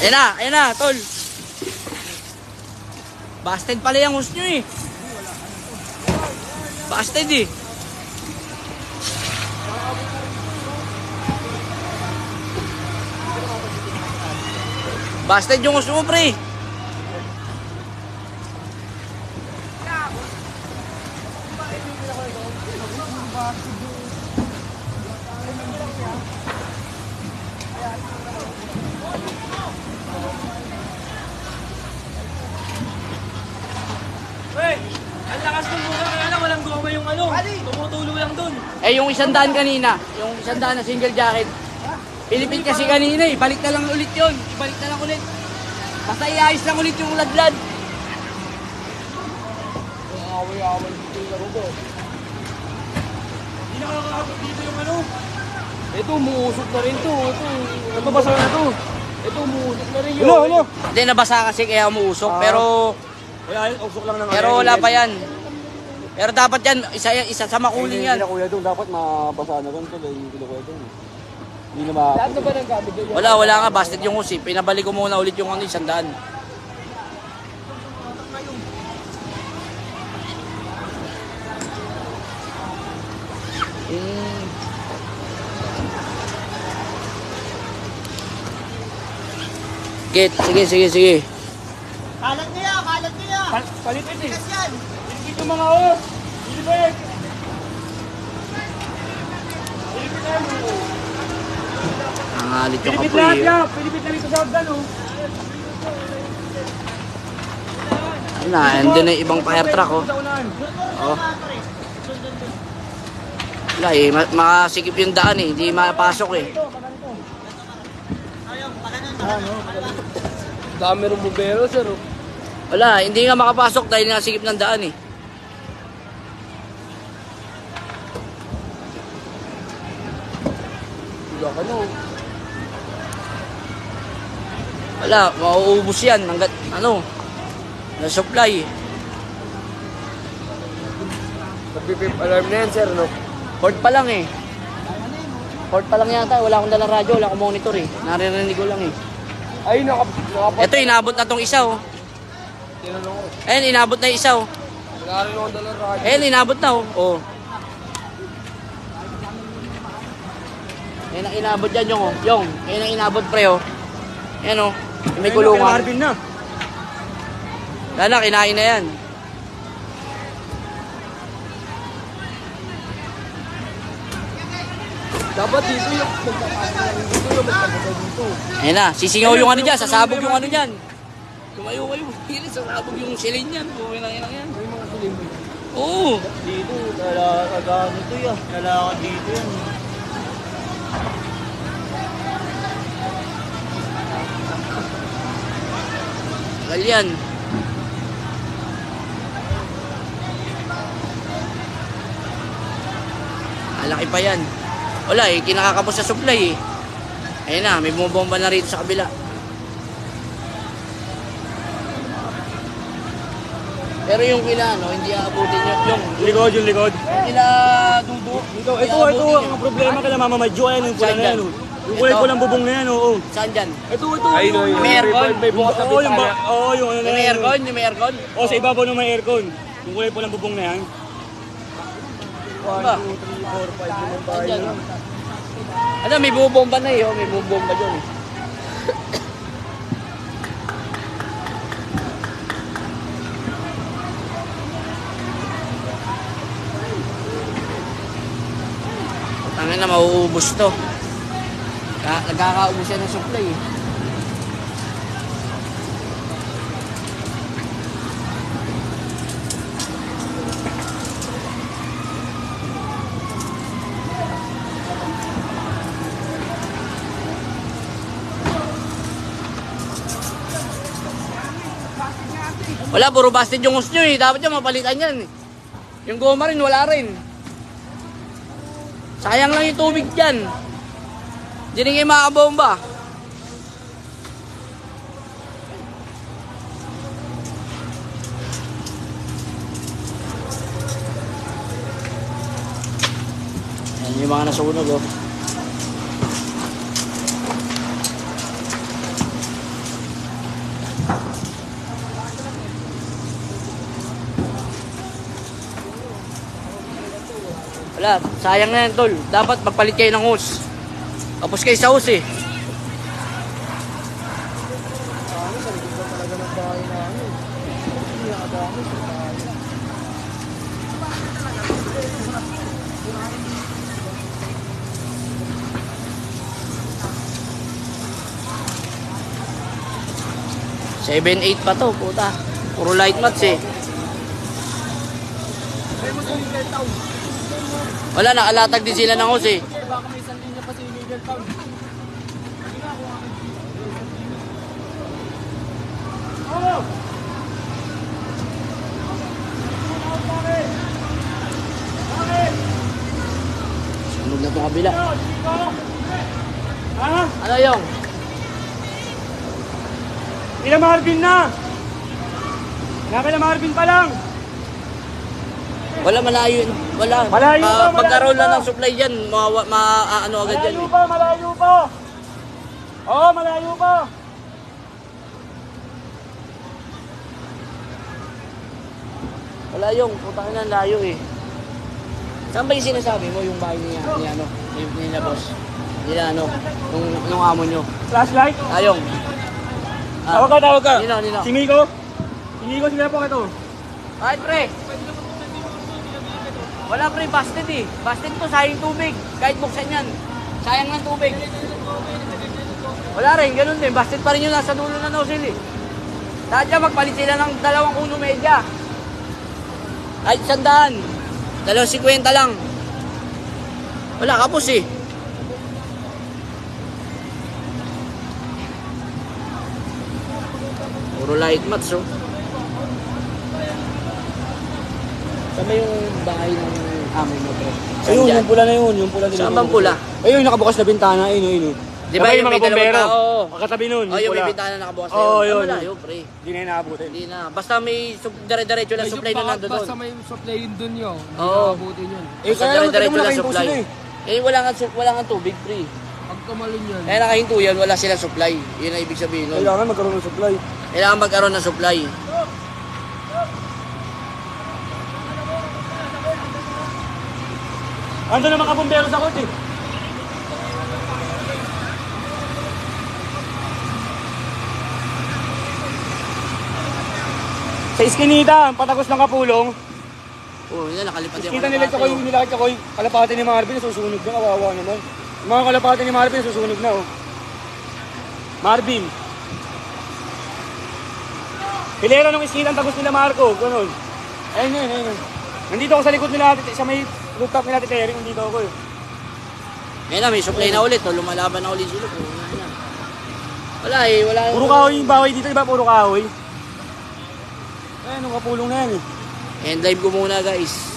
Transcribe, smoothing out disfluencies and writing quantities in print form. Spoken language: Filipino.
Ayan na, tol. Busted pala yung hose nyo eh. Busted eh. Busted yung hose mo, pre. Ang lakas ng buka kaya na walang goma yung ano. Tumutulo lang dun. Eh, yung 100 kanina. Yung 100 na single jacket. Pilipit kasi kanina eh. Balik na lang ulit yun. Ibalik na lang ulit. Basta iayos lang ulit yung ladlad. Away-away dito yung laro ko. Hindi nakakakabot dito yung ano. Ito, umuusok na rin to. Ito basa na to. Ito, umuusok na rin yun. Hello. Hindi, nabasa kasi kaya umuusok. Pero Kaya usok lang ng pero wala pa yan. Pero dapat yan, isa sa makuling yan. Hindi na kuya doon. Dapat mabasa na rin to. Hindi na kuya doon. Hindi na makakabot. Lahat na ba ng gamit doon? Wala nga, busted yung hose. Pinabalik ko muna ulit yung ano, 100. Git, sige. Kalat niya! Palitin eh. Tigas yan! Pilipit yung mga os. Pilipit. Pilipit na mo. Ang alit yung Pilipit kapoy lahat eh. yan. Pilipit na rito sa hagdan oh. Ayun na, andun na yung ibang fire truck oh. Oh. Wala eh, makasikip yung daan eh, hindi mapasok eh. Dami rin bumbero sir oh. Wala, hindi nga makapasok dahil nasikip ng daan eh. Wala ka no. Wala, mauubos yan hanggat ano, na-supply. Nagpipip alarm na yan sir no. Port pa lang eh. Port pa lang yata, wala akong dalang radyo, wala akong monitor eh. Naririnig ko lang eh. Ay nakapot. Ito, inabot na tong isa oh. Tinanong ko. Ayun, inabot na isa oh. Wala rin akong dalang radyo. Ayun, inabot na oh. Oh. Yan ang inabot dyan yung oh. Yung, yan ang inabot pre oh. Yan oh. May kulungan. Marvin na. Lala, kinain na yan. Dapat dito yung magpapasok dito yung magpapasok dito. Ayun na, sisingaw yung ano dyan, sasabog yung ano dyan. Tumayo kayo, sasabog yung silin yan. Buhay lang yan. May mga silim. Oo. Dito, lalakad dito yan. Lalakad dito yan. Tagal yan. Malaki pa yan. Wala eh, kinakakapos sa supply eh. Ayun na, may bumabomba na rito sa kabila. Pero yung kila, no, hindi aabutin yung Likod, yung likod. kila dudo. Ito, ang problema kala Mama Madjo, ayan yung kulay na yan. oh. Yung kulay Ito. pulang bubong na yan, oo. Saan dyan? Ito. May aircon? May bukas na bitana. Oo, yung ano na Yung may yan. aircon? Yung may aircon? O, sa ibabaw ng may aircon. Yung kulay pulang bubong na yan. 1, 2, 3, 4, 5, limang bahay Saan dyan? na lang. Ano, may bumabomba na eh, oh. May bumabomba dyan eh. Tangin na, mauubos to. Nagkakaubos yan ng supply eh. Wala, puro busted yung hose nyo eh. Dapat yung mapalitan yan eh. Yung goma rin, wala rin. Sayang lang yung tubig dyan. Hindi rin kayo makabomba. Yan yung mga nasunog oh. Wala, sayang na yan tol. Dapat magpalit kayo ng hose. Tapos kayo sa hose eh. Ano, sa likod ba talaga ng bahay namin? Hindi nakadami sa bahay. Seven, 8 pa to, puta. Puro light mats eh. Wala, nakalatag din sila ng hose eh. Baka may isang linya pa si Middletown. Sunog na itong kabila. Ha? Ano yung? Kila Marvin na! Kila Marvin pa lang! Wala, malayo. Wala. Malayo pa, malayo Pagkaroon pa. lang ng supply dyan, ano agad yan Malayo eh. pa, malayo pa! Oo, malayo pa! Wala yung, putang ina, layo eh. Saan ba yung sinasabi mo yung bahay niya, ni ano, ni na boss? Nila ano, nung amo nyo. Flashlight? Ayong. Tawag ka, tawag ka! Nino. Si Miko? Si Miko, sila po ito. Kahit pre. Wala pre, busted eh. Busted to, sayang tubig. Kahit buksan yan, sayang ng tubig. Wala rin, ganun din. Busted pa rin yung nasa dulo na nozzle eh. Lahat dyan, magpalit sila ng 2 media. Kahit 100. 250 lang. Wala, kapos eh. Puro light mats oh. Saan ba yung bahay ng amo mo bro? Ayun, Saan yung pula na yun, yung pula din. Saan bang pula? Ayun, nakabukas na bintana, ayun. Di ba yung mga may dalawang bombero? tao? Katabi nun, Oh, yung may pula. bintana nakabukas na Oo, yun. yun. Malayo, pre. Hindi na inaabutin. Hindi na. Basta may dire-diretso lang supply na nandun doon. Basta may supply yun dun yun. Hindi Oo. nakabutin yun. Eh, Basta kaya naman, dire-diretso mo lang nakahinto supply. sila eh. Eh, wala nga tubig, pre. Pag tumalon yun. Kaya nakahinto yan, wala silang supply. Yun ang ibig sabihin nun. Kailangan magkaroon ng supply. Kailangan magkaroon ng supply. Ando na mga bombero sa kotse. Sa iskinita, ang patagos ng kapulong. Oo, yun, nakalipad yung Kita nila Chakoy, nila Chakoy, kalapati ni Marvin, nasusunog na, kawawa naman. Yung mga kalapati ni Marvin, nasusunog na, oh. Marvin. Hilera nung iskita, ang tagos nila Marco, ganun. Ayun. Nandito ako sa likod nila, sa may rooftop nila, Terry, nandito ako eh. Ngayon na, may supply na ulit. Oh. Lumalaban na ulit sila. Wala eh, wala. Puro kahoy yung bahay dito, di ba? Puro kahoy. Ayun, nung kapulong na yan eh. And live ko muna guys.